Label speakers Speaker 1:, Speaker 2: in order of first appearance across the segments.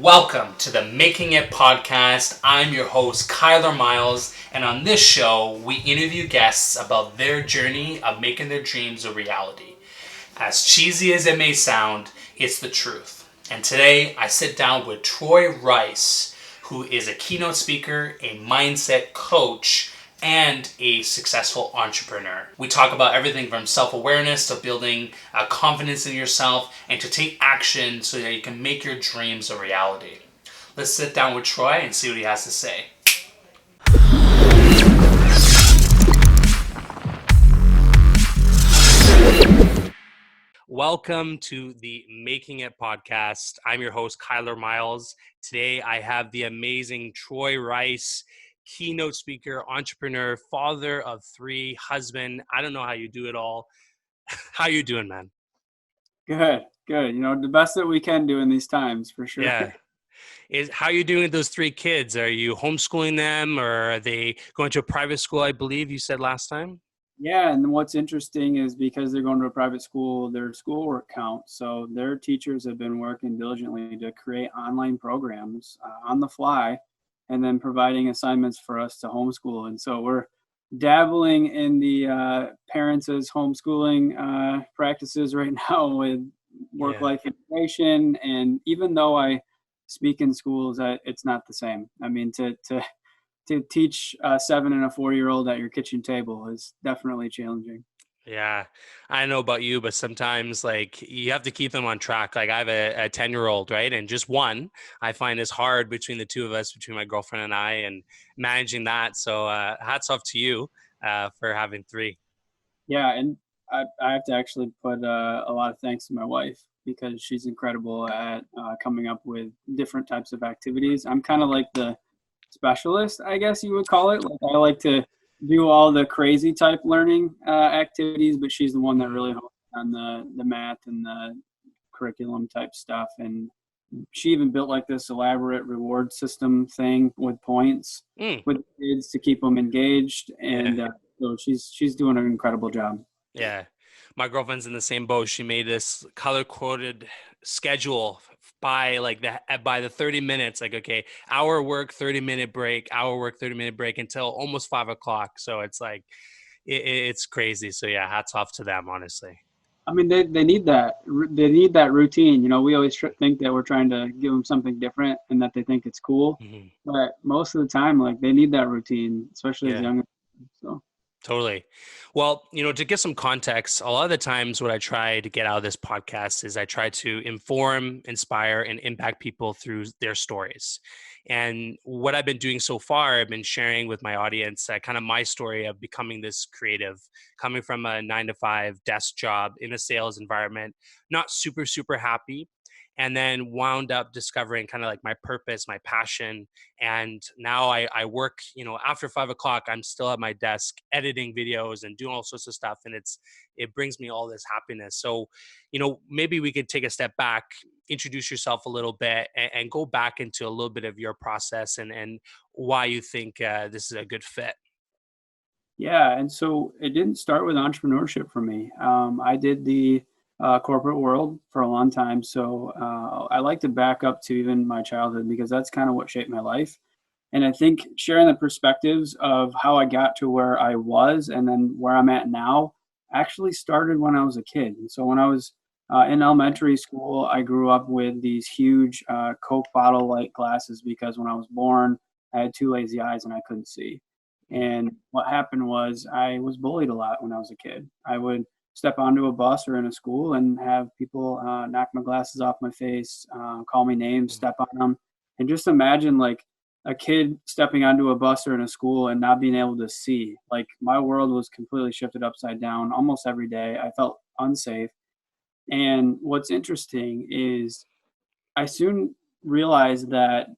Speaker 1: Welcome to the Making It podcast. I'm your host, Kyler Miles, and on this show, we interview guests about their journey of making their dreams a reality. As cheesy as it may sound, it's the truth. And today, I sit down with Troy Rice, who is a keynote speaker, a mindset coach, and a successful entrepreneur. We talk about everything from self-awareness to building confidence in yourself and to take action so that you can make your dreams a reality. Let's sit down with Troy and see what he has to say. Welcome to the Making It podcast. I'm your host, Kyler Miles. Today, I have the amazing Troy Rice, keynote speaker, entrepreneur, father of three, husband. I don't know how you do it all. How you doing, man?
Speaker 2: Good. You know, the best that we can do in these times, for sure.
Speaker 1: Yeah. How are you doing with those three kids? Are you homeschooling them, or are they going to a private school, I believe you said last time?
Speaker 2: Yeah, and what's interesting is because they're going to a private school, their schoolwork counts. So their teachers have been working diligently to create online programs on the fly and then providing assignments for us to homeschool. And so we're dabbling in the parents as homeschooling practices right now with work-life integration. And even though I speak in schools, it's not the same. I mean, to teach a 7 and a 4-year-old at your kitchen table is definitely challenging.
Speaker 1: Yeah, I don't know about you, but sometimes like you have to keep them on track. Like I have a 10-year-old, right? And just one, I find is hard between the two of us, between my girlfriend and I, and managing that. So hats off to you for having three.
Speaker 2: Yeah, and I have to actually put a lot of thanks to my wife because she's incredible at coming up with different types of activities. I'm kind of like the specialist, I guess you would call it. Like I like to do all the crazy type learning activities, but she's the one that really hones on the math and the curriculum type stuff. And she even built like this elaborate reward system thing with points with kids to keep them engaged. And so she's doing an incredible job.
Speaker 1: Yeah. My girlfriend's in the same boat. She made this color coded schedule by the 30 minutes, like, okay, hour work, 30-minute break, hour work, 30-minute break until almost 5 o'clock. So it's like, it's crazy. So yeah, hats off to them, honestly.
Speaker 2: I mean, they need that. They need that routine. You know, we always think that we're trying to give them something different and that they think it's cool. Mm-hmm. But most of the time, like they need that routine, especially as young. So.
Speaker 1: Totally. Well, to get some context, a lot of the times what I try to get out of this podcast is I try to inform, inspire, and impact people through their stories. And what I've been doing so far, I've been sharing with my audience kind of my story of becoming this creative, coming from a 9-to-5 desk job in a sales environment, not super, super happy. And then wound up discovering kind of like my purpose, my passion. And now I work, after 5 o'clock, I'm still at my desk editing videos and doing all sorts of stuff. And it brings me all this happiness. So, maybe we could take a step back, introduce yourself a little bit and go back into a little bit of your process and why you think this is a good fit.
Speaker 2: Yeah. And so it didn't start with entrepreneurship for me. I did the corporate world for a long time. So I like to back up to even my childhood because that's kind of what shaped my life. And I think sharing the perspectives of how I got to where I was and then where I'm at now actually started when I was a kid. And so when I was in elementary school, I grew up with these huge Coke bottle-like glasses because when I was born, I had 2 lazy eyes and I couldn't see. And what happened was I was bullied a lot when I was a kid. I would step onto a bus or in a school and have people knock my glasses off my face, call me names, step on them. And just imagine like a kid stepping onto a bus or in a school and not being able to see. Like my world was completely shifted upside down almost every day. I felt unsafe. And what's interesting is I soon realized that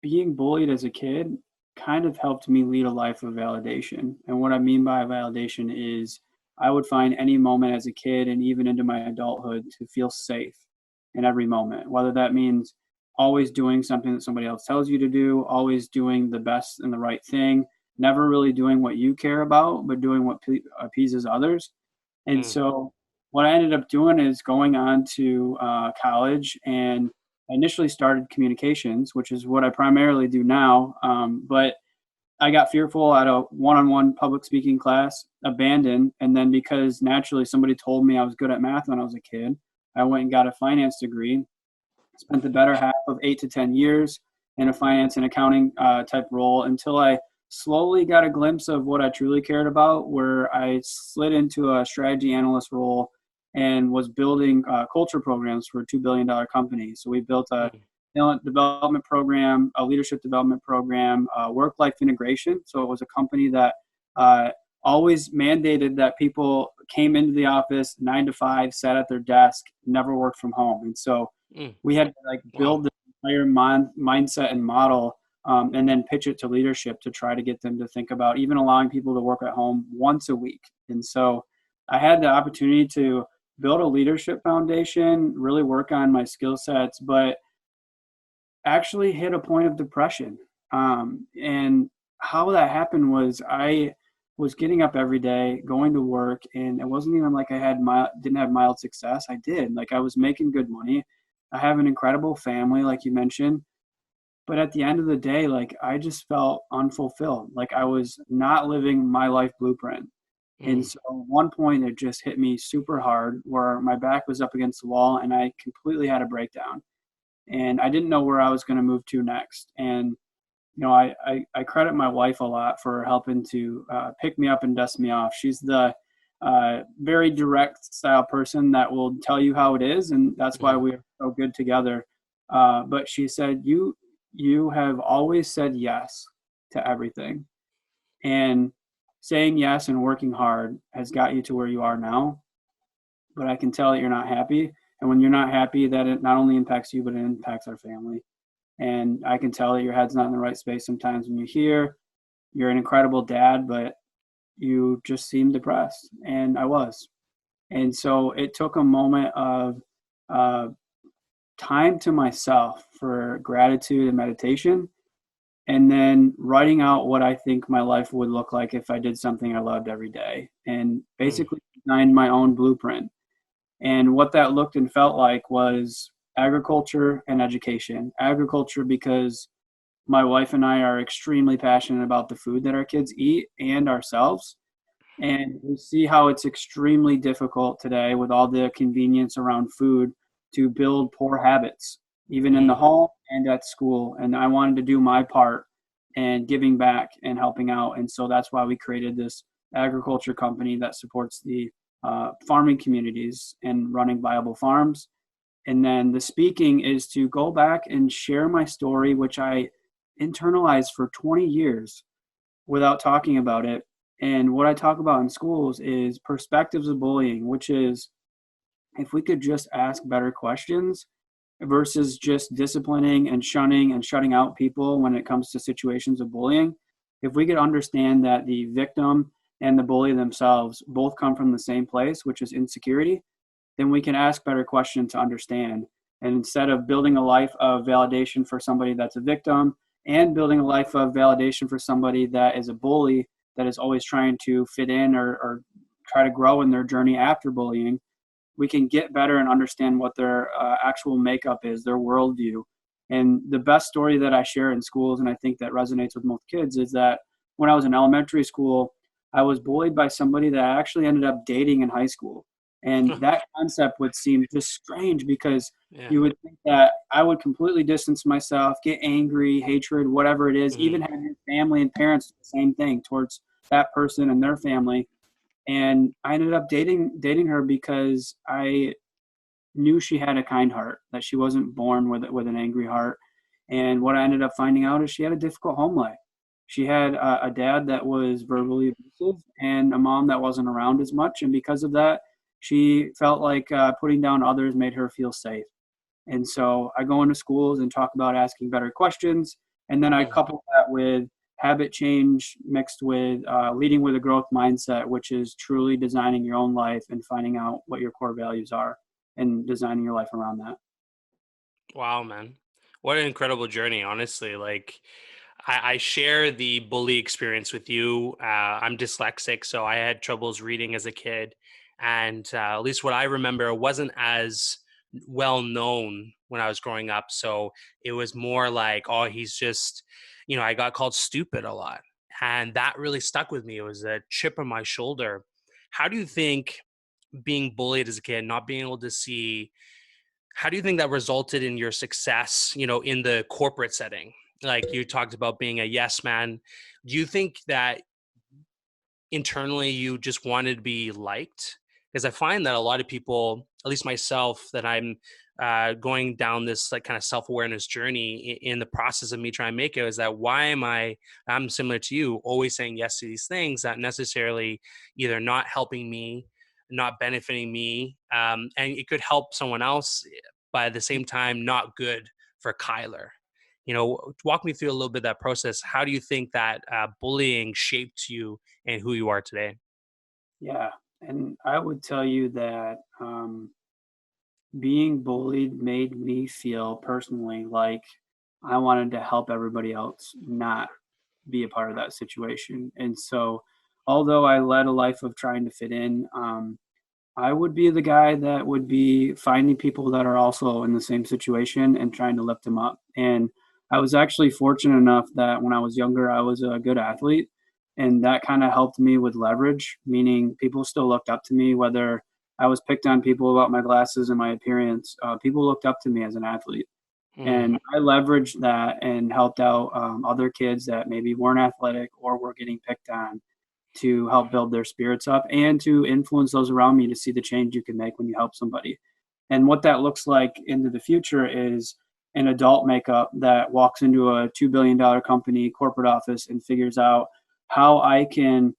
Speaker 2: being bullied as a kid kind of helped me lead a life of validation. And what I mean by validation is I would find any moment as a kid and even into my adulthood to feel safe in every moment, whether that means always doing something that somebody else tells you to do, always doing the best and the right thing, never really doing what you care about, but doing what appeases others. And so what I ended up doing is going on to college and I initially started communications, which is what I primarily do now. But I got fearful at a one-on-one public speaking class, abandoned, and then because naturally somebody told me I was good at math when I was a kid, I went and got a finance degree. Spent the better half of 8 to 10 years in a finance and accounting type role until I slowly got a glimpse of what I truly cared about, where I slid into a strategy analyst role and was building culture programs for a $2 billion company. So we built a
Speaker 1: Mm.
Speaker 2: talent development program, a leadership development program, work-life integration. So it was a company that always mandated that people came into the office 9 to 5, sat at their desk, never worked from home. And so
Speaker 1: Mm.
Speaker 2: we had to like
Speaker 1: Wow.
Speaker 2: build the entire mindset and model, and then pitch it to leadership to try to get them to think about even allowing people to work at home once a week. And so I had the opportunity to build a leadership foundation, really work on my skill sets, but actually hit a point of depression. And how that happened was I was getting up every day, going to work, and it wasn't even like I didn't have mild success. I did. Like I was making good money. I have an incredible family, like you mentioned. But at the end of the day, like I just felt unfulfilled. Like I was not living my life blueprint. And
Speaker 1: Mm.
Speaker 2: so at one point it just hit me super hard where my back was up against the wall and I completely had a breakdown and I didn't know where I was going to move to next. And I credit my wife a lot for helping to pick me up and dust me off. She's the very direct style person that will tell you how it is, and that's why
Speaker 1: Mm.
Speaker 2: we're so good together. But she said, you have always said yes to everything, and saying yes and working hard has got you to where you are now. But I can tell that you're not happy, and when you're not happy, that it not only impacts you, but it impacts our family. And I can tell that your head's not in the right space sometimes when you're here. You're an incredible dad, but you just seem depressed. And I was. And so it took a moment of uh, time to myself for gratitude and meditation, and then writing out what I think my life would look like if I did something I loved every day, and
Speaker 1: Mm.
Speaker 2: basically designed my own blueprint. And what that looked and felt like was agriculture and education. Agriculture because my wife and I are extremely passionate about the food that our kids eat and ourselves. And we see how it's extremely difficult today with all the convenience around food to build poor habits, even in the
Speaker 1: Mm.
Speaker 2: home and at school. And I wanted to do my part and giving back and helping out. And so that's why we created this agriculture company that supports the farming communities and running viable farms. And then the speaking is to go back and share my story, which I internalized for 20 years without talking about it. And what I talk about in schools is perspectives of bullying, which is if we could just ask better questions versus just disciplining and shunning and shutting out people when it comes to situations of bullying. If we could understand that the victim and the bully themselves both come from the same place, which is insecurity, then we can ask better questions to understand. And instead of building a life of validation for somebody that's a victim and building a life of validation for somebody that is a bully that is always trying to fit in or try to grow in their journey after bullying, we can get better and understand what their actual makeup is, their worldview. And the best story that I share in schools, and I think that resonates with most kids, is that when I was in elementary school, I was bullied by somebody that I actually ended up dating in high school. And that concept would seem just strange because
Speaker 1: Yeah.
Speaker 2: you would think that I would completely distance myself, get angry, hatred, whatever it is,
Speaker 1: Mm.
Speaker 2: even have his family and parents do the same thing towards that person and their family. And I ended up dating her because I knew she had a kind heart, that she wasn't born with an angry heart. And what I ended up finding out is she had a difficult home life. She had a dad that was verbally abusive and a mom that wasn't around as much. And because of that, she felt like putting down others made her feel safe. And so I go into schools and talk about asking better questions. And then I
Speaker 1: Mm.
Speaker 2: couple that with habit change mixed with leading with a growth mindset, which is truly designing your own life and finding out what your core values are and designing your life around that.
Speaker 1: Wow, man. What an incredible journey, honestly. Like, I share the bully experience with you. I'm dyslexic, so I had troubles reading as a kid. And at least what I remember, it wasn't as well known when I was growing up. So it was more like, oh, he's just, I got called stupid a lot. And that really stuck with me. It was a chip on my shoulder. How do you think being bullied as a kid, not being able to see, how do you think that resulted in your success, in the corporate setting? Like you talked about being a yes man. Do you think that internally you just wanted to be liked? Because I find that a lot of people, at least myself, that I'm going down this like kind of self-awareness journey in the process of me trying to make it, is that why am I'm similar to you, always saying yes to these things that necessarily either not helping me, not benefiting me, and it could help someone else, but at the same time not good for Kyler. Walk me through a little bit of that process. How do you think that bullying shaped you and who you are today?
Speaker 2: Yeah. And I would tell you that being bullied made me feel personally like I wanted to help everybody else not be a part of that situation. And so, although I led a life of trying to fit in, I would be the guy that would be finding people that are also in the same situation and trying to lift them up. And I was actually fortunate enough that when I was younger, I was a good athlete. And that kind of helped me with leverage, meaning people still looked up to me, whether I was picked on people about my glasses and my appearance. People looked up to me as an athlete.
Speaker 1: Mm,
Speaker 2: And I leveraged that and helped out other kids that maybe weren't athletic or were getting picked on to help build their spirits up and to influence those around me to see the change you can make when you help somebody. And what that looks like into the future is an adult makeup that walks into a $2 billion company corporate office and figures out how I can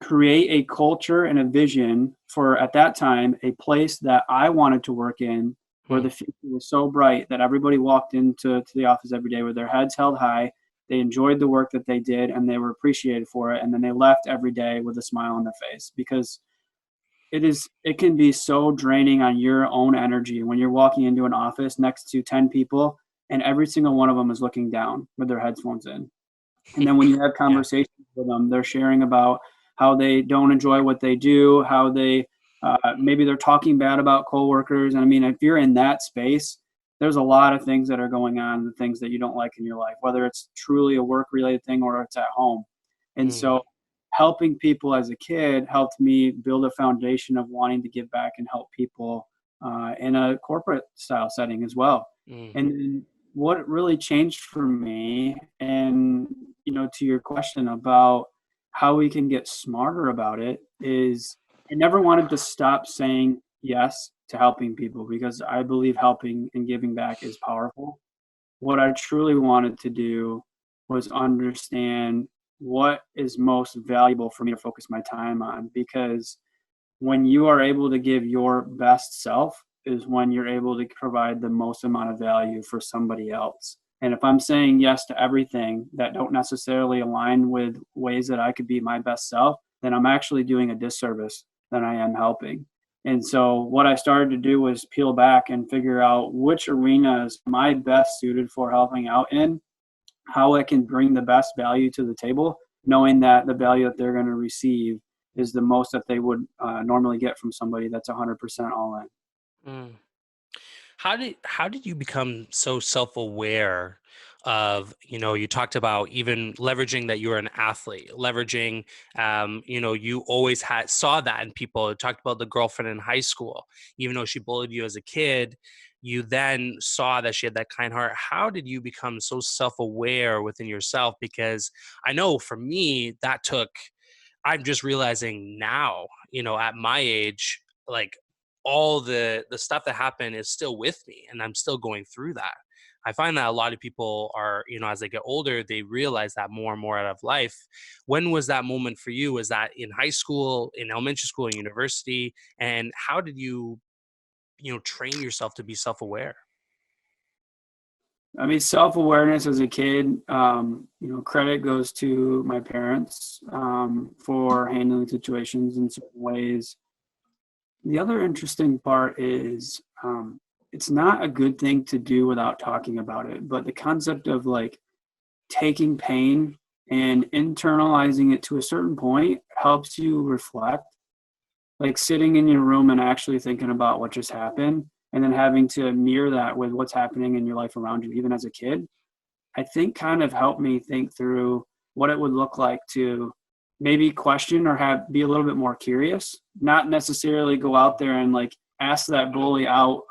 Speaker 2: create a culture and a vision for, at that time, a place that I wanted to work in, where
Speaker 1: mm,
Speaker 2: the future was so bright that everybody walked into the office every day with their heads held high. They enjoyed the work that they did and they were appreciated for it. And then they left every day with a smile on their face, because it can be so draining on your own energy when you're walking into an office next to 10 people and every single one of them is looking down with their headphones in. And then when you have
Speaker 1: yeah.
Speaker 2: conversations with them, they're sharing about how they don't enjoy what they do, how they maybe they're talking bad about coworkers. And I mean, if you're in that space, there's a lot of things that are going on, the things that you don't like in your life, whether it's truly a work related thing or it's at home. And
Speaker 1: Mm,
Speaker 2: so helping people as a kid helped me build a foundation of wanting to give back and help people in a corporate style setting as well.
Speaker 1: mm,
Speaker 2: And then what really changed for me, and to your question about how we can get smarter about it, is I never wanted to stop saying yes to helping people, because I believe helping and giving back is powerful. What I truly wanted to do was understand what is most valuable for me to focus my time on, because when you are able to give your best self is when you're able to provide the most amount of value for somebody else. And if I'm saying yes to everything that don't necessarily align with ways that I could be my best self, then I'm actually doing a disservice than I am helping. And so what I started to do was peel back and figure out which arenas am I best suited for helping out in, how I can bring the best value to the table, knowing that the value that they're going to receive is the most that they would normally get from somebody that's 100% all in.
Speaker 1: mm. How did you become so self-aware of, you talked about even leveraging that you're an athlete, leveraging, you always saw that in people. You talked about the girlfriend in high school, even though she bullied you as a kid, you then saw that she had that kind heart. How did you become so self-aware within yourself? Because I know for me, I'm just realizing now, at my age, like all the stuff that happened is still with me and I'm still going through that. I find that a lot of people are, as they get older, they realize that more and more out of life. When was that moment for you? Was that in high school, in elementary school, in university? And how did you, train yourself to be self-aware?
Speaker 2: I mean, self-awareness as a kid, credit goes to my parents for handling situations in certain ways. The other interesting part is it's not a good thing to do without talking about it, but the concept of like taking pain and internalizing it to a certain point helps you reflect. Like sitting in your room and actually thinking about what just happened and then having to mirror that with what's happening in your life around you, even as a kid, I think kind of helped me think through what it would look like to maybe question or be a little bit more curious, not necessarily go out there and like ask that bully out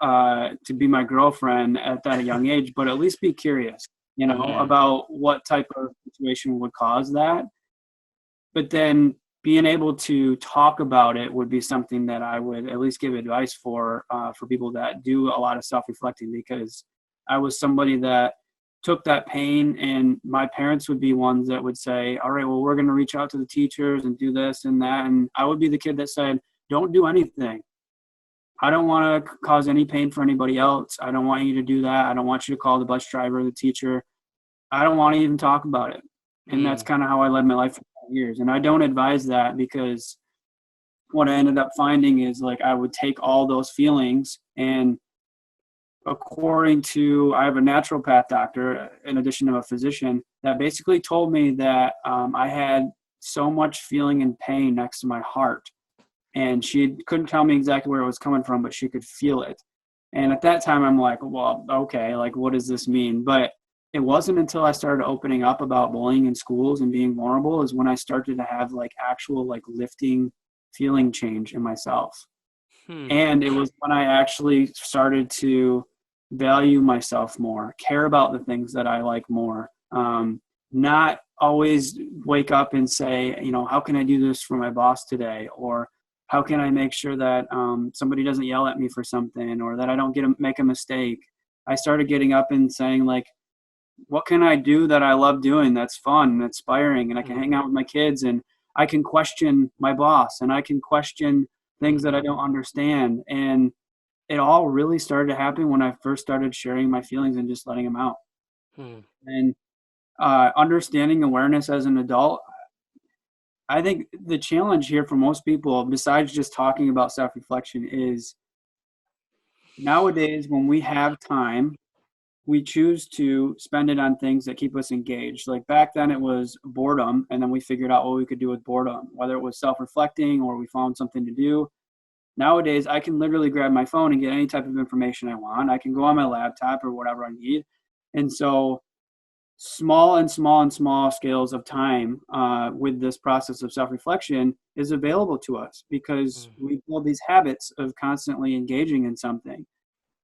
Speaker 2: to be my girlfriend at that young age, but at least be curious, about what type of situation would cause that. But then being able to talk about it would be something that I would at least give advice for people that do a lot of self-reflecting, because I was somebody that took that pain, and my parents would be ones that would say, all right, well, we're going to reach out to the teachers and do this and that. And I would be the kid that said, don't do anything. I don't want to cause any pain for anybody else. I don't want you to do that. I don't want you to call the bus driver or the teacher. I don't want to even talk about it. And that's kind of how I led my life for 5 years. And I don't advise that, because what I ended up finding is like I would take all those feelings, and according to, I have a naturopath doctor in addition to a physician that basically told me that I had so much feeling and pain next to my heart, and she couldn't tell me exactly where it was coming from, but she could feel it. And at that time I'm like, well, okay, like what does this mean? But it wasn't until I started opening up about bullying in schools and being vulnerable is when I started to have like actual like lifting feeling change in myself. And it was when I actually started to value myself more, care about the things that I like more, not always wake up and say, how can I do this for my boss today? Or how can I make sure that somebody doesn't yell at me for something, or that I don't make a mistake? I started getting up and saying like, what can I do that I love doing, that's fun and inspiring, and I can hang out with my kids, and I can question my boss, and I can question things that I don't understand. And it all really started to happen when I first started sharing my feelings and just letting them out. And understanding awareness as an adult, I think the challenge here for most people, besides just talking about self-reflection, is nowadays when we have time, we choose to spend it on things that keep us engaged. Like back then it was boredom, and then we figured out what we could do with boredom, whether it was self-reflecting or we found something to do. Nowadays, I can literally grab my phone and get any type of information I want. I can go on my laptop or whatever I need. And so small scales of time with this process of self-reflection is available to us, because we build these habits of constantly engaging in something.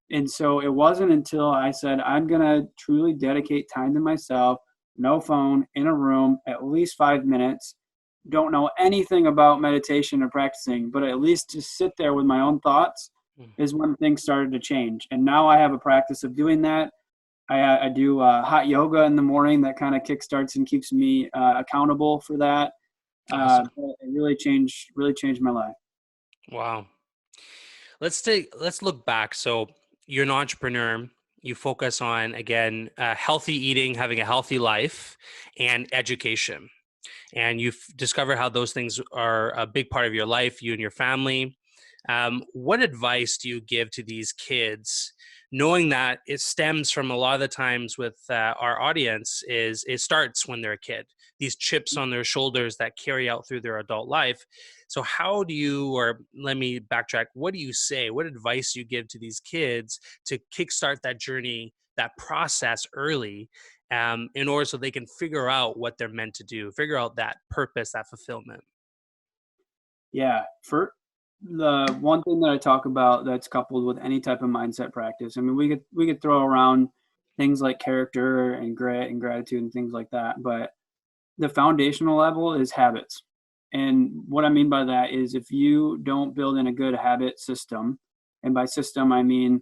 Speaker 2: And so it wasn't until I said, I'm going to truly dedicate time to myself, no phone, in a room, at least 5 minutes, don't know anything about meditation or practicing, but at least just sit there with my own thoughts, is when things started to change. And now I have a practice of doing that. I do hot yoga in the morning that kind of kickstarts and keeps me accountable for that.
Speaker 1: Awesome.
Speaker 2: It really changed my life.
Speaker 1: Wow. Let's look back. So you're an entrepreneur. You focus on, again, healthy eating, having a healthy life, and education. And you've discovered how those things are a big part of your life, you and your family. What advice do you give to these kids, knowing that it stems from a lot of the times with our audience is it starts when they're a kid, these chips on their shoulders that carry out through their adult life. So how do you, or let me backtrack, what do you say, what advice do you give to these kids to kickstart that journey, that process early, in order so they can figure out what they're meant to do, figure out that purpose, that fulfillment?
Speaker 2: Yeah. For the one thing that I talk about that's coupled with any type of mindset practice, I mean, we could throw around things like character and grit and gratitude and things like that, but the foundational level is habits. And what I mean by that is if you don't build in a good habit system, and by system, I mean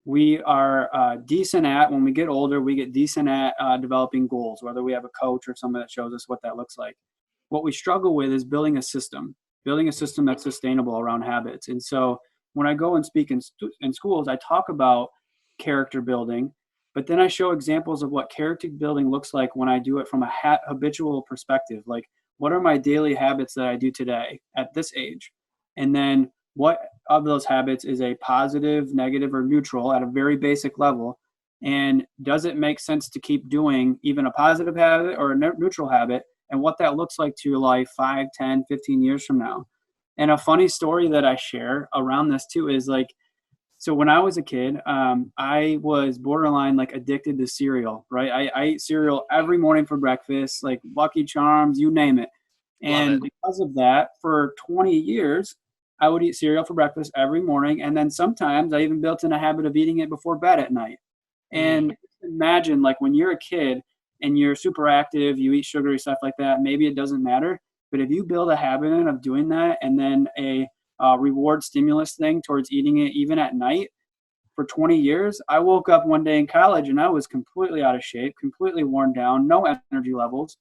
Speaker 2: we are decent at, when we get older, we get decent at developing goals, whether we have a coach or someone that shows us what that looks like. What we struggle with is building a system that's sustainable around habits. And so when I go and speak in schools, I talk about character building, but then I show examples of what character building looks like when I do it from a habitual perspective. Like, what are my daily habits that I do today at this age? And then what of those habits is a positive, negative, or neutral at a very basic level? And does it make sense to keep doing even a positive habit or a neutral habit, and what that looks like to your life 5, 10, 15 years from now? And a funny story that I share around this too is like, So when I was a kid, I was borderline like addicted to cereal, right? I ate cereal every morning for breakfast, like Lucky Charms, you name it.
Speaker 1: Love it.
Speaker 2: And because of that, for 20 years, I would eat cereal for breakfast every morning. And then sometimes I even built in a habit of eating it before bed at night.
Speaker 1: Mm,
Speaker 2: And imagine like when you're a kid and you're super active, you eat sugary stuff like that, maybe it doesn't matter. But if you build a habit in of doing that and then a reward stimulus thing towards eating it even at night for 20 years, I woke up one day in college and I was completely out of shape, completely worn down, no energy levels.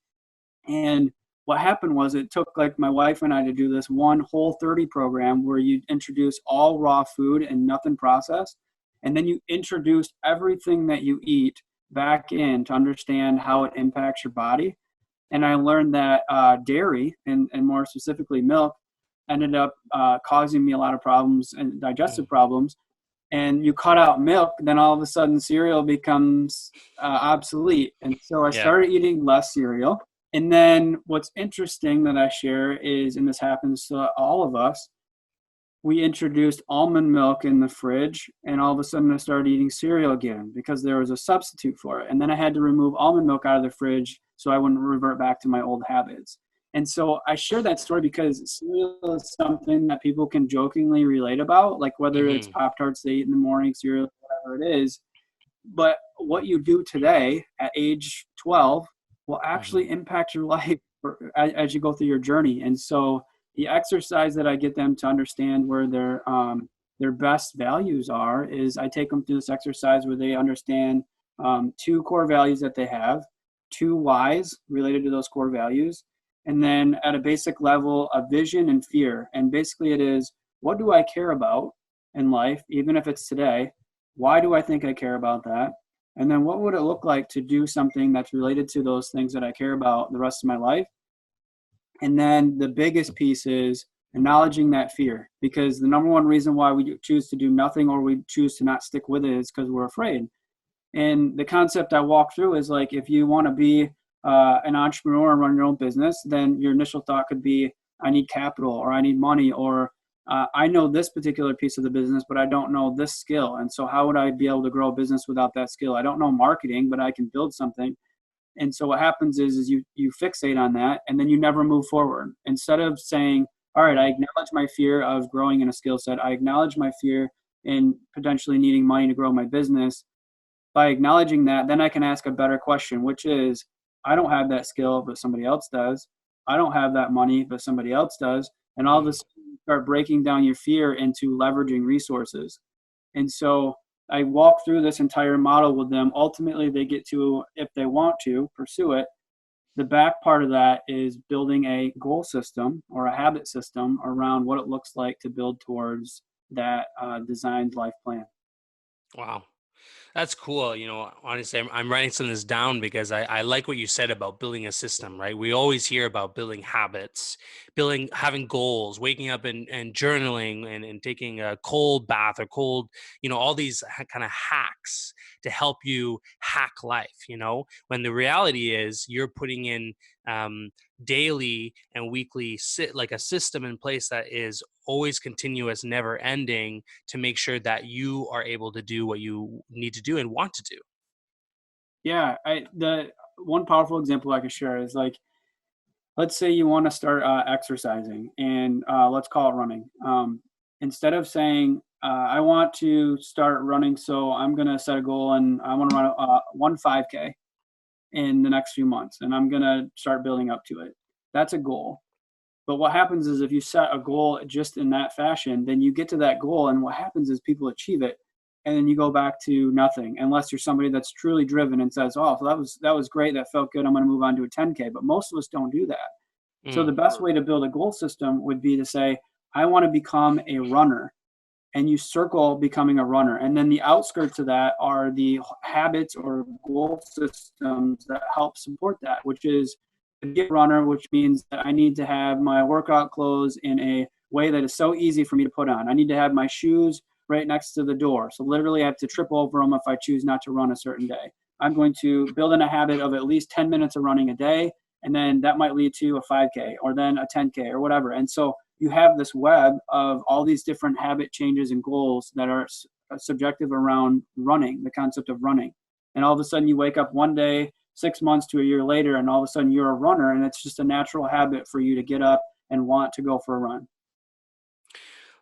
Speaker 2: And what happened was it took like my wife and I to do this one Whole30 program where you introduce all raw food and nothing processed. And then you introduce everything that you eat back in to understand how it impacts your body. And I learned that dairy and more specifically milk ended up causing me a lot of problems and digestive
Speaker 1: mm,
Speaker 2: problems. And you cut out milk, then all of a sudden cereal becomes obsolete. And so I
Speaker 1: yeah.
Speaker 2: started eating less cereal. And then what's interesting that I share is, and this happens to all of us, we introduced almond milk in the fridge, and all of a sudden I started eating cereal again because there was a substitute for it. And then I had to remove almond milk out of the fridge so I wouldn't revert back to my old habits. And so I share that story because cereal is something that people can jokingly relate about, like whether it's
Speaker 1: Hmm.
Speaker 2: Pop-Tarts they eat in the morning, cereal, whatever it is. But what you do today at age 12 will
Speaker 1: Hmm.
Speaker 2: actually impact your life as you go through your journey. And so the exercise that I get them to understand where their best values are is I take them through this exercise where they understand two core values that they have, two whys related to those core values, and then at a basic level, a vision and fear. And basically, it is, what do I care about in life, even if it's today? Why do I think I care about that? And then what would it look like to do something that's related to those things that I care about the rest of my life? And then the biggest piece is acknowledging that fear, because the number one reason why we choose to do nothing or we choose to not stick with it is because we're afraid. And the concept I walk through is like, if you want to be an entrepreneur and run your own business, then your initial thought could be, I need capital, or I need money, or I know this particular piece of the business, but I don't know this skill. And so how would I be able to grow a business without that skill? I don't know marketing, but I can build something. And so what happens is you fixate on that and then you never move forward. Instead of saying, all right, I acknowledge my fear of growing in a skill set. I acknowledge my fear in potentially needing money to grow my business. By acknowledging that, then I can ask a better question, which is, I don't have that skill, but somebody else does. I don't have that money, but somebody else does. And all of a
Speaker 1: Mm.
Speaker 2: sudden, you start breaking down your fear into leveraging resources. And so I walk through this entire model with them. Ultimately, they get to, if they want to pursue it, the back part of that is building a goal system or a habit system around what it looks like to build towards that designed life plan.
Speaker 1: Wow. That's cool. Honestly, I'm writing some of this down because I like what you said about building a system, right? We always hear about building habits, having goals, waking up and journaling and taking a cold bath or all these kind of hacks to help you hack life, when the reality is you're putting in um, daily and weekly like a system in place that is always continuous, never ending, to make sure that you are able to do what you need to do and want to do.
Speaker 2: Yeah, the one powerful example I could share is like, let's say you want to start exercising, and let's call it running. Instead of saying, I want to start running, so I'm going to set a goal and I want to run one 5K in the next few months, and I'm going to start building up to it. That's a goal. But what happens is if you set a goal just in that fashion, then you get to that goal, and what happens is people achieve it, and then you go back to nothing, unless you're somebody that's truly driven and says, "Oh, so that was great, that felt good. I'm going to move on to a 10K." But most of us don't do that. So
Speaker 1: Mm,
Speaker 2: the best way to build a goal system would be to say, "I want to become a runner," and you circle becoming a runner, and then the outskirts of that are the habits or goal systems that help support that, which is to be a runner, which means that I need to have my workout clothes in a way that is so easy for me to put on. I need to have my shoes right next to the door, so literally I have to trip over them if I choose not to run a certain day. I'm going to build in a habit of at least 10 minutes of running a day, and then that might lead to a 5K or then a 10K or whatever. And so you have this web of all these different habit changes and goals that are subjective around running, the concept of running. And all of a sudden you wake up one day, 6 months to a year later, and all of a sudden you're a runner, and it's just a natural habit for you to get up and want to go for a run.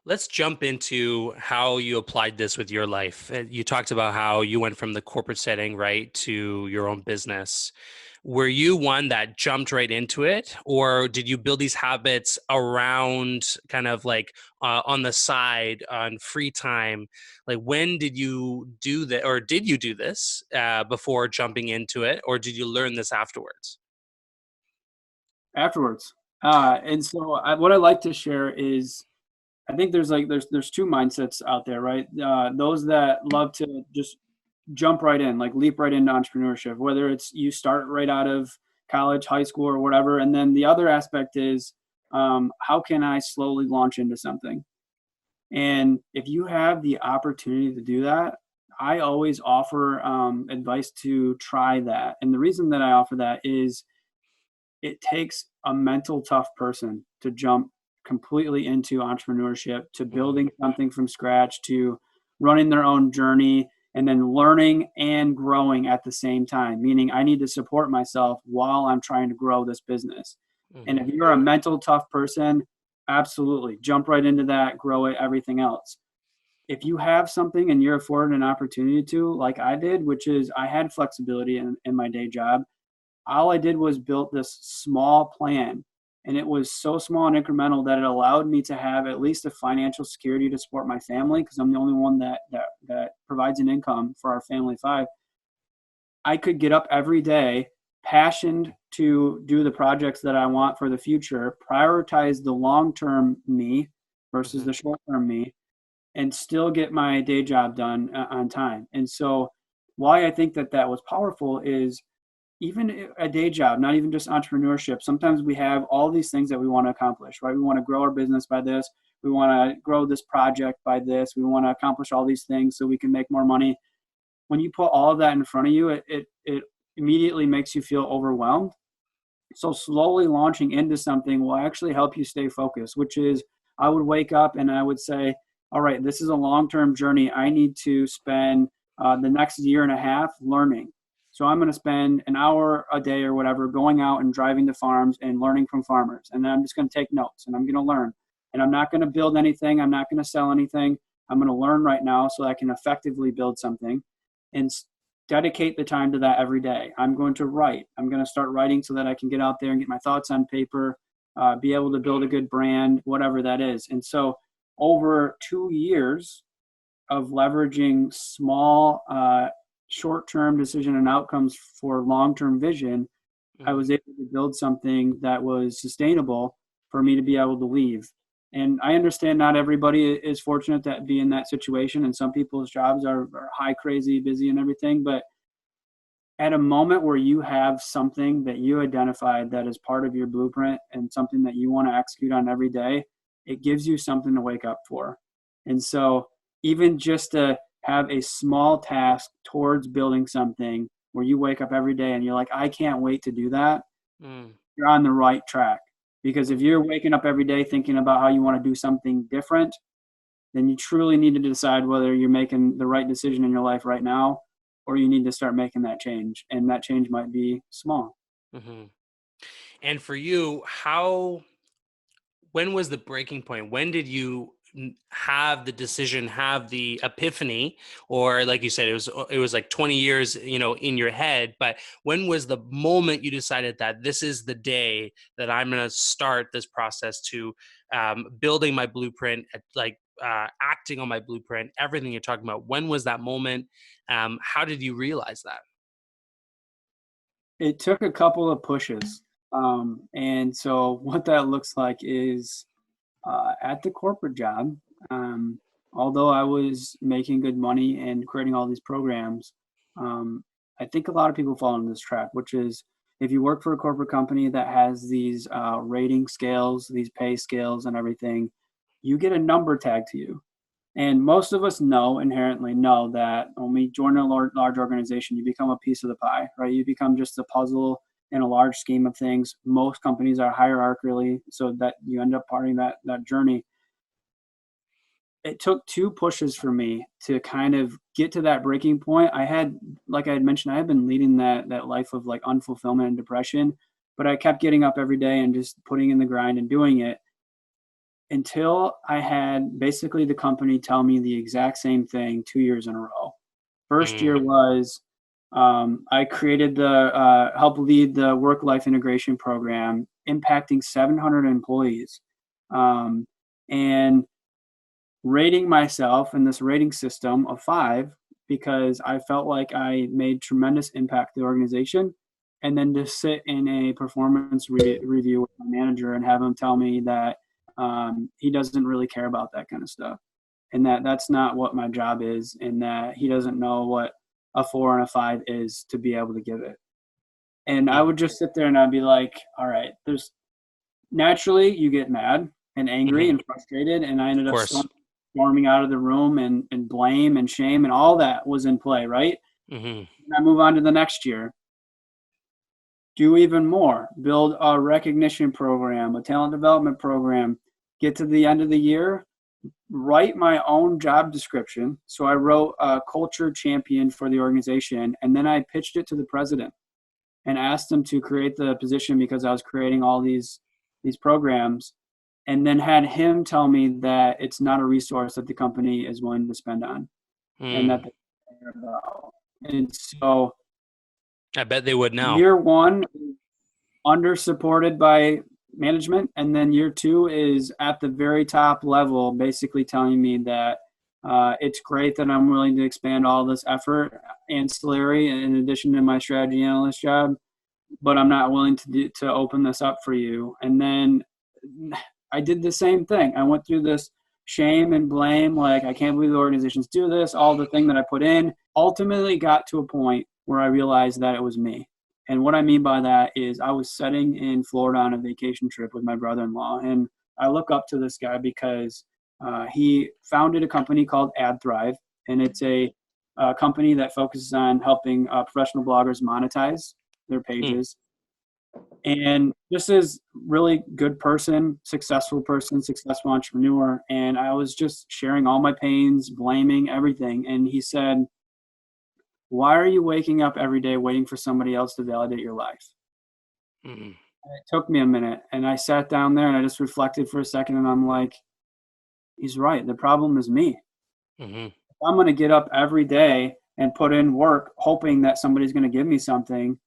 Speaker 1: Let's jump into how you applied this with your life. You talked about how you went from the corporate setting, right, to your own business. Were you one that jumped right into it, or did you build these habits around kind of like on the side, on free time? Like, when did you do that, or did you do this before jumping into it, or did you learn this afterwards?
Speaker 2: Afterwards. And so what I like to share is, I think there's two mindsets out there, right? Those that love to just jump right in, like leap right into entrepreneurship, whether it's you start right out of college, high school, or whatever. And then the other aspect is, how can I slowly launch into something? And if you have the opportunity to do that, I always offer advice to try that. And the reason that I offer that is, it takes a mental tough person to jump completely into entrepreneurship, to
Speaker 1: Mhm.
Speaker 2: building something from scratch, to running their own journey, and then learning and growing at the same time. Meaning, I need to support myself while I'm trying to grow this business. And if
Speaker 1: Mhm.
Speaker 2: you're a mental tough person, absolutely jump right into that, grow it, everything else. If you have something and you're afforded an opportunity to, like I did, which is I had flexibility in my day job, all I did was built this small plan, and it was so small and incremental that it allowed me to have at least a financial security to support my family, because I'm the only one that provides an income for our family of five. I could get up every day, passioned to do the projects that I want for the future, prioritize the long-term me versus
Speaker 1: Mhm.
Speaker 2: the short-term me, and still get my day job done on time. And so why I think that that was powerful is, even a day job, not even just entrepreneurship, sometimes we have all these things that we want to accomplish, right? We want to grow our business by this. We want to grow this project by this. We want to accomplish all these things so we can make more money. When you put all of that in front of you, it immediately makes you feel overwhelmed. So slowly launching into something will actually help you stay focused, which is, I would wake up and I would say, all right, this is a long-term journey. I need to spend the next year and a half learning. So I'm going to spend an hour a day or whatever going out and driving to farms and learning from farmers. And then I'm just going to take notes and I'm going to learn. And I'm not going to build anything. I'm not going to sell anything. I'm going to learn right now so I can effectively build something, and dedicate the time to that every day. I'm going to write. I'm going to start writing so that I can get out there and get my thoughts on paper, be able to build a good brand, whatever that is. And so over 2 years of leveraging small, short-term decision and outcomes for long-term vision, I
Speaker 1: Mhm.
Speaker 2: was able to build something that was sustainable for me to be able to leave. And I understand not everybody is fortunate to be in that situation, and some people's jobs are high, crazy, busy, and everything. But at a moment where you have something that you identified that is part of your blueprint and something that you want to execute on every day, it gives you something to wake up for. And so, even just to have a small task towards building something where you wake up every day and you're like, I can't wait to do that,
Speaker 1: Mm.
Speaker 2: you're on the right track. Because if
Speaker 1: Mm.
Speaker 2: you're waking up every day thinking about how you want to do something different, then you truly need to decide whether you're making the right decision in your life right now, or you need to start making that change. And that change might be small.
Speaker 1: Mhm. And for you, how when was the breaking point? When did you have the decision, have the epiphany, or like you said, it was like 20 years, in your head. But when was the moment you decided that this is the day that I'm going to start this process to building my blueprint, like acting on my blueprint, everything you're talking about? When was that moment? How did you realize that?
Speaker 2: It took a couple of pushes. And so, what that looks like is, at the corporate job, um, although I was making good money and creating all these programs, um, I think a lot of people fall into this trap, which is, if you work for a corporate company that has these rating scales, these pay scales, and everything, you get a number tag to you. And most of us inherently know that when we join a large organization, you become a piece of the pie, right? You become just a puzzle in a large scheme of things. Most companies are hierarchically, so that you end up parting that journey. it took 2 pushes for me to kind of get to that breaking point. Like I had mentioned, I had been leading that life of like unfulfillment and depression, but I kept getting up every day and just putting in the grind and doing it until I had basically the company tell me the exact same thing 2 years in a row. First
Speaker 1: Mm,
Speaker 2: year was, I created helped lead the work-life integration program, impacting 700 employees, um, and rating myself in this rating system of 5 because I felt like I made tremendous impact to the organization. And then to sit in a performance review with my manager and have him tell me that he doesn't really care about that kind of stuff, and that that's not what my job is, and that he doesn't know what a 4 and a 5 is to be able to give it. And I
Speaker 1: mm,
Speaker 2: would just sit there and I'd be like, all right, there's naturally you get mad and angry
Speaker 1: mhm.
Speaker 2: and frustrated, and I
Speaker 1: Of
Speaker 2: ended up
Speaker 1: course.
Speaker 2: storming out of the room, and blame and shame and all that was in play, right?
Speaker 1: Mhm,
Speaker 2: And I move on to the next year, do even more, build a recognition program, a talent development program, get to the end of the year, write my own job description. So I wrote a culture champion for the organization, and then I pitched it to the president and asked him to create the position because I was creating all these programs, and then had him tell me that it's not a resource that the company is willing to spend on, and that
Speaker 1: mm.
Speaker 2: they care about. And so
Speaker 1: I bet they would now.
Speaker 2: year one under supported by management, and then year 2 is at the very top level basically telling me that it's great that I'm willing to expand all this effort ancillary in addition to my strategy analyst job, but I'm not willing to open this up for you. And then I did the same thing. I went through this shame and blame, like I can't believe the organizations do this, all the thing that I put in, ultimately got to a point where I realized that it was me. And what I mean by that is I was sitting in Florida on a vacation trip with my brother-in-law, and I look up to this guy because he founded a company called AdThrive, and it's a company that focuses on helping professional bloggers monetize their
Speaker 1: Mm,
Speaker 2: pages. And just as really good person, successful entrepreneur. And I was just sharing all my pains, blaming everything. And he said, why are you waking up every day waiting for somebody else to validate your life?
Speaker 1: mm,
Speaker 2: And it took me a minute, and I sat down there and I just reflected for a second, and I'm like, he's right. The problem is me.
Speaker 1: mhm,
Speaker 2: If I'm going to get up every day and put in work hoping that somebody's going to give me something,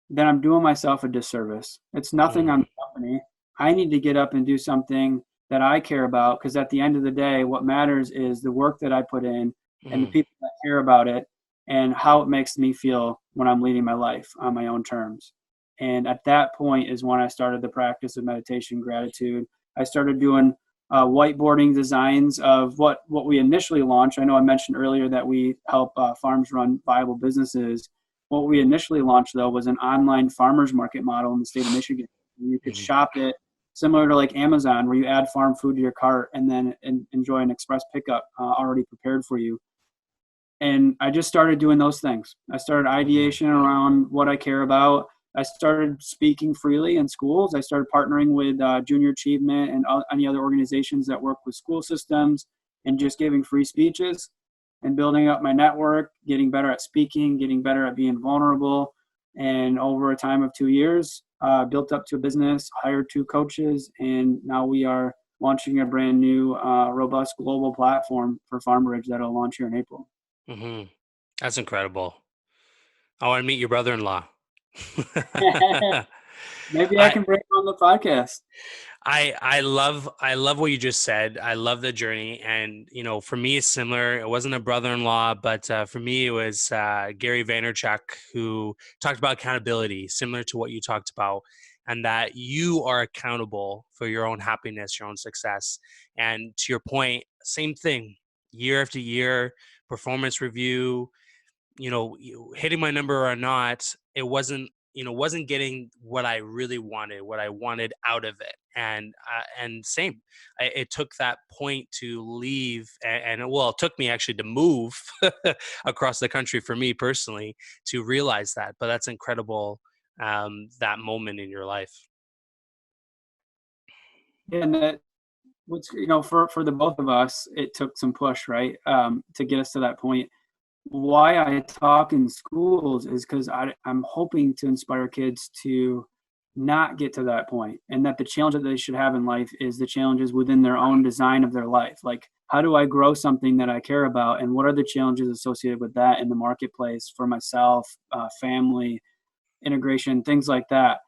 Speaker 2: then I'm doing myself a disservice. It's nothing on
Speaker 1: mhm,
Speaker 2: the company. I need to get up and do something that I care about, because at the end of the day, what matters is the work that I put in and the
Speaker 1: mhm,
Speaker 2: people that care about it and how it makes me feel when I'm leading my life on my own terms. And at that point is when I started the practice of meditation, gratitude. I started doing whiteboarding designs of what we initially launched. I know I mentioned earlier that we help farms run viable businesses. What we initially launched, though, was an online farmers market model in the state of Michigan. You could
Speaker 1: mhm,
Speaker 2: shop it similar to like Amazon, where you add farm food to your cart and then enjoy an express pickup already prepared for you. And I just started doing those things. I started
Speaker 1: mhm,
Speaker 2: ideation around what I care about. I started speaking freely in schools. I started partnering with Junior Achievement and any other organizations that work with school systems, and just giving free speeches and building up my network, getting better at speaking, getting better at being vulnerable. And over a time of 2 years, built up to a business, hired 2 coaches, and now we are launching a brand new, robust global platform for FarmBridge that'll launch here in April.
Speaker 1: mhm. That's incredible. I wanna meet your brother-in-law.
Speaker 2: Maybe I
Speaker 1: I
Speaker 2: can bring him on the podcast.
Speaker 1: I love what you just said. I love the journey, and for me, it's similar. It wasn't a brother-in-law, but for me, it was Gary Vaynerchuk who talked about accountability, similar to what you talked about, and that you are accountable for your own happiness, your own success. And to your point, same thing, year after year, performance review, hitting my number or not, it wasn't getting what I really wanted, what I wanted out of it. And same, it took that point to leave, and well, it took me actually to move across the country for me personally to realize that. But that's incredible, that moment in your life.
Speaker 2: And what's, for the both of us, it took some push, right? To get us to that point. Why I talk in schools is because I'm hoping to inspire kids to not get to that point, and that the challenge that they should have in life is the challenges within their own design of their life. Like, how do I grow something that I care about, and what are the challenges associated with that in the marketplace for myself, family, integration, things like that,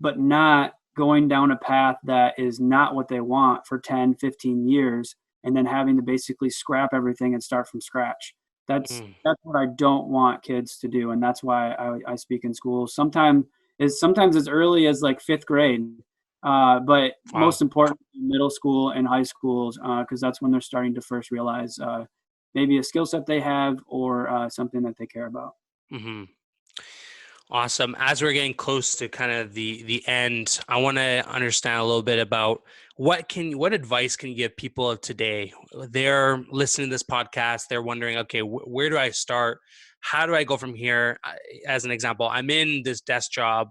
Speaker 2: but not going down a path that is not what they want for 10, 15 years, and then having to basically scrap everything and start from scratch. That's
Speaker 1: Mm,
Speaker 2: that's what I don't want kids to do, and that's why I speak in schools. Sometimes as early as like fifth grade, but
Speaker 1: wow.
Speaker 2: most important, middle school and high schools, because that's when they're starting to first realize maybe a skill set they have, or something that they care about.
Speaker 1: Hmm. Awesome. As we're getting close to kind of the end, I want to understand a little bit about what advice can you give people of today? They're listening to this podcast. They're wondering, okay, where do I start? How do I go from here? As an example, I'm in this desk job.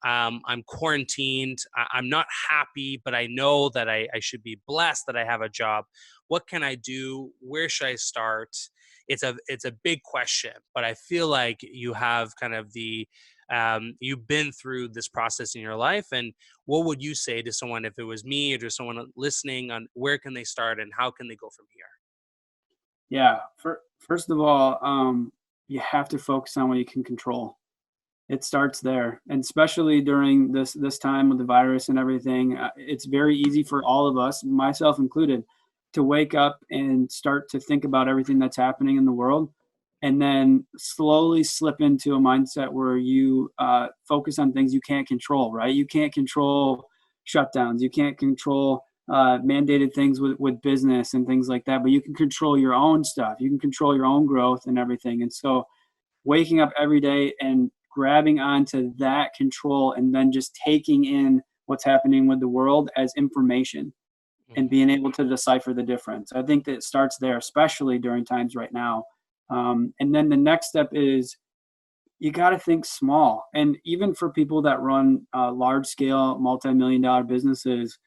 Speaker 1: I'm quarantined. I'm not happy, but I know that I should be blessed that I have a job. What can I do? Where should I start? It's a big question, but I feel like you have kind of you've been through this process in your life. And what would you say to someone if it was me or to someone listening on where can they start and how can they go from here?
Speaker 2: Yeah. First of all, you have to focus on what you can control. It starts there, and especially during this time with the virus and everything, it's very easy for all of us, myself included, to wake up and start to think about everything that's happening in the world, and then slowly slip into a mindset where you focus on things you can't control. Right? You can't control shutdowns. You can't control mandated things with business and things like that, but you can control your own stuff. You can control your own growth and everything. And so waking up every day and grabbing onto that control, and then just taking in what's happening with the world as information and
Speaker 1: Mhm.
Speaker 2: being able to decipher the difference. I think that it starts there, especially during times right now. And then the next step is you got to think small. And even for people that run large scale, multi-million dollar businesses,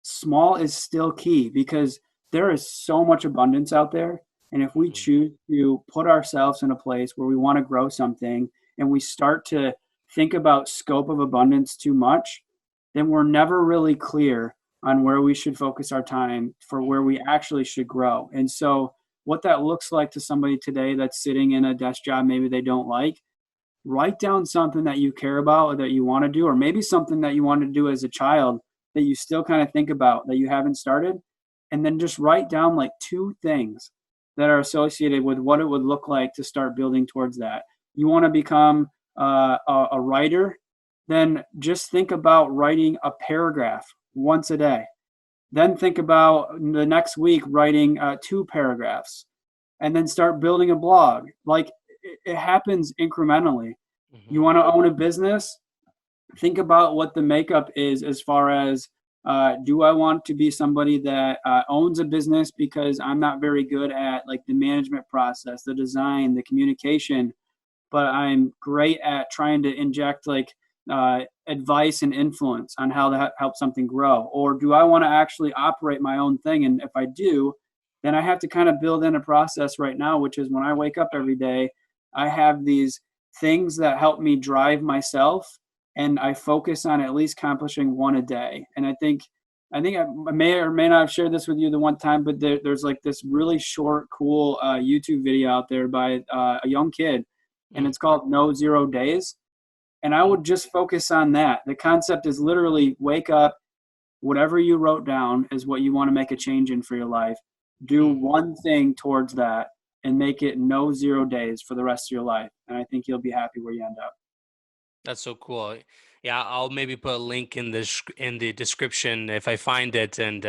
Speaker 2: small is still key, because there is so much abundance out there. And if we
Speaker 1: Mhm.
Speaker 2: choose to put ourselves in a place where we want to grow something, and we start to think about scope of abundance too much, then we're never really clear on where we should focus our time for where we actually should grow. And so, what that looks like to somebody today that's sitting in a desk job maybe they don't like, write down something that you care about or that you want to do, or maybe something that you wanted to do as a child that you still kind of think about that you haven't started. And then just write down like two things that are associated with what it would look like to start building towards that. You want to become a writer, then just think about writing a paragraph once a day. Then think about the next week writing two paragraphs, and then start building a blog. Like, it happens incrementally. You
Speaker 1: Mhm.
Speaker 2: want to own a business? Think about what the makeup is, as far as do I want to be somebody that owns a business because I'm not very good at like the management process, the design, the communication, but I'm great at trying to inject like advice and influence on how to help something grow? Or do I want to actually operate my own thing? And if I do, then I have to kind of build in a process right now, which is when I wake up every day, I have these things that help me drive myself, and I focus on at least accomplishing one a day. And I think I may or may not have shared this with you the one time, but there's like this really short, cool YouTube video out there by a young kid, and
Speaker 1: Mhm.
Speaker 2: it's called No Zero Days. And I would just focus on that. The concept is literally wake up, whatever you wrote down is what you want to make a change in for your life. Do
Speaker 1: Mhm.
Speaker 2: one thing towards that, and make it no 0 days for the rest of your life. And I think you'll be happy where you end up.
Speaker 1: That's so cool. Yeah, I'll maybe put a link in the description if I find it, and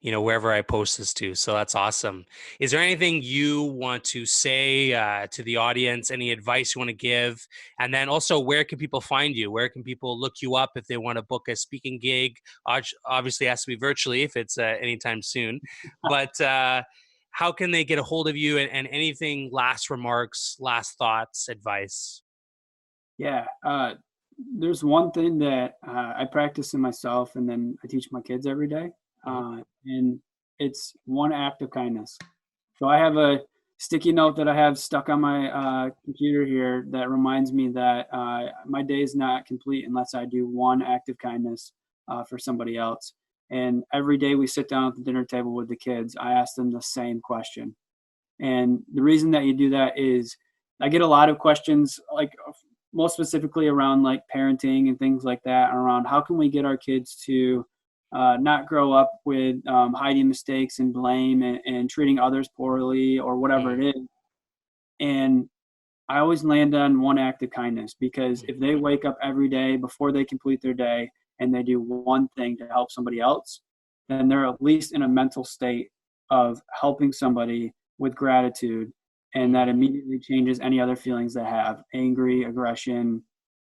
Speaker 1: wherever I post this to. So that's awesome. Is there anything you want to say to the audience? Any advice you want to give? And then also, where can people find you? Where can people look you up if they want to book a speaking gig? Obviously, it has to be virtually if it's anytime soon. But how can they get a hold of you? And anything, last remarks, last thoughts, advice?
Speaker 2: Yeah. There's one thing that I practice in myself, and then I teach my kids every day. And it's one act of kindness. So I have a sticky note that I have stuck on my computer here that reminds me that my day is not complete unless I do one act of kindness for somebody else. And every day we sit down at the dinner table with the kids, I ask them the same question. And the reason that you do that is I get a lot of questions, like most specifically around like parenting and things like that, around how can we get our kids to not grow up with hiding mistakes and blame and treating others poorly or whatever it is. And I always land on one act of kindness, because if they wake up every day before they complete their day and they do one thing to help somebody else, then they're at least in a mental state of helping somebody with gratitude. And that immediately changes any other feelings they have, angry, aggression,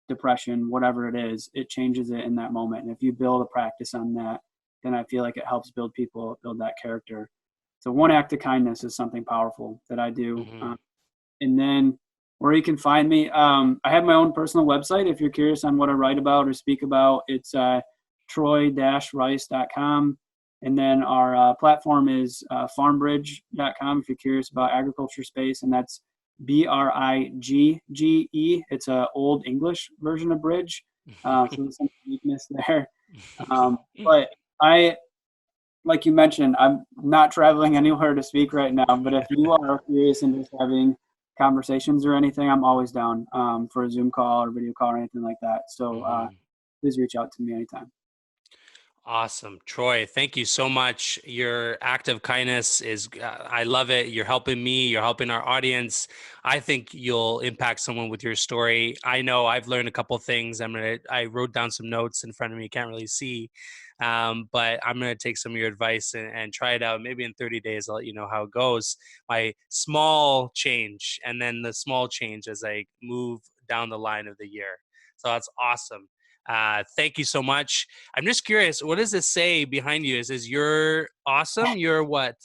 Speaker 2: depression, whatever it is, it changes it in that moment. And if you build a practice on that, then I feel like it helps build that character. So one act of kindness is something powerful that I do. And then where you can find me, I have my own personal website. If you're curious on what I write about or speak about, it's troy-rice.com. And then our platform is farmbridge.com if you're curious about agriculture space, and that's BRIGGE. It's an old English version of bridge, so there's some uniqueness there. But like you mentioned, I'm not traveling anywhere to speak right now, but if you are curious and just having conversations or anything, I'm always down for a Zoom call or video call or anything like that. So please reach out to me anytime.
Speaker 1: Awesome. Troy, thank you so much. Your act of kindness is, I love it. You're helping me, you're helping our audience. I think you'll impact someone with your story. I know I've learned a couple things. I wrote down some notes in front of me. You can't really see, but I'm going to take some of your advice and try it out. Maybe in 30 days, I'll let you know how it goes. My small change, and then the small change as I move down the line of the year. So that's awesome. Thank you so much. I'm just curious, what does this say behind you? Is this "you're awesome"? You're what?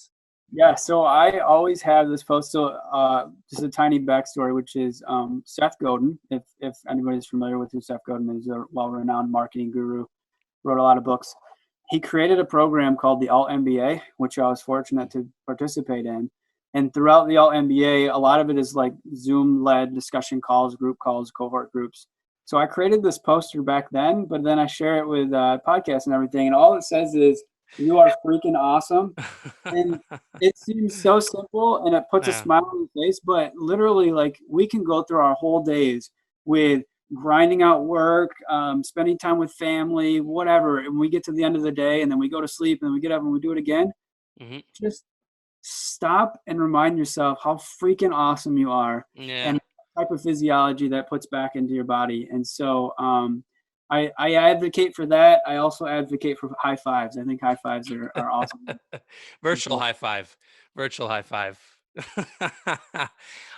Speaker 2: Yeah, so I always have this post. So just a tiny backstory, which is Seth Godin. If anybody's familiar with who Seth Godin is, a well-renowned marketing guru, wrote a lot of books. He created a program called the Alt MBA, which I was fortunate to participate in. And throughout the Alt MBA, a lot of it is like Zoom-led discussion calls, group calls, cohort groups. So I created this poster back then, but then I share it with podcasts and everything. And all it says is, "You are freaking awesome." And it seems so simple and it puts a smile on your face, but literally, like, we can go through our whole days with grinding out work, spending time with family, whatever. And we get to the end of the day and then we go to sleep and then we get up and we do it again. Just stop and remind yourself how freaking awesome you are. And type of physiology that puts back into your body. And so I advocate for that. I also advocate for high fives. I think high fives are awesome.
Speaker 1: Virtual high five. Virtual high five.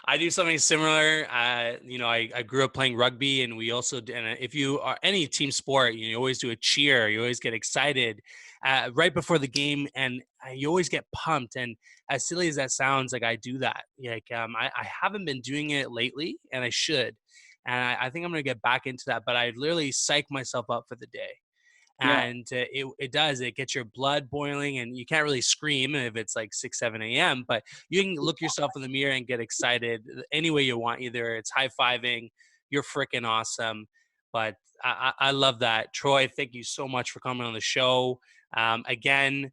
Speaker 1: I do something similar. I grew up playing rugby, and we also, and if you are any team sport, you always do a cheer. You always get excited right before the game, and you always get pumped. And as silly as that sounds, like I do that. Like I haven't been doing it lately, and I should. And I think I'm gonna get back into that. But I literally psych myself up for the day. And it does, it gets your blood boiling, and you can't really scream if it's like 6-7 a.m., but you can look yourself in the mirror and get excited any way you want. Either it's high-fiving, "You're freaking awesome." But I love that. Troy, thank you so much for coming on the show. Again,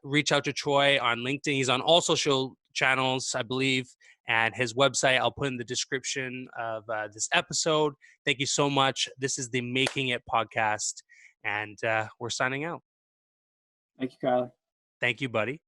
Speaker 1: reach out to Troy on LinkedIn. He's on all social channels, I believe, and his website I'll put in the description of this episode. Thank you so much. This is the Making It podcast. And we're signing out.
Speaker 2: Thank you, Kyler.
Speaker 1: Thank you, buddy.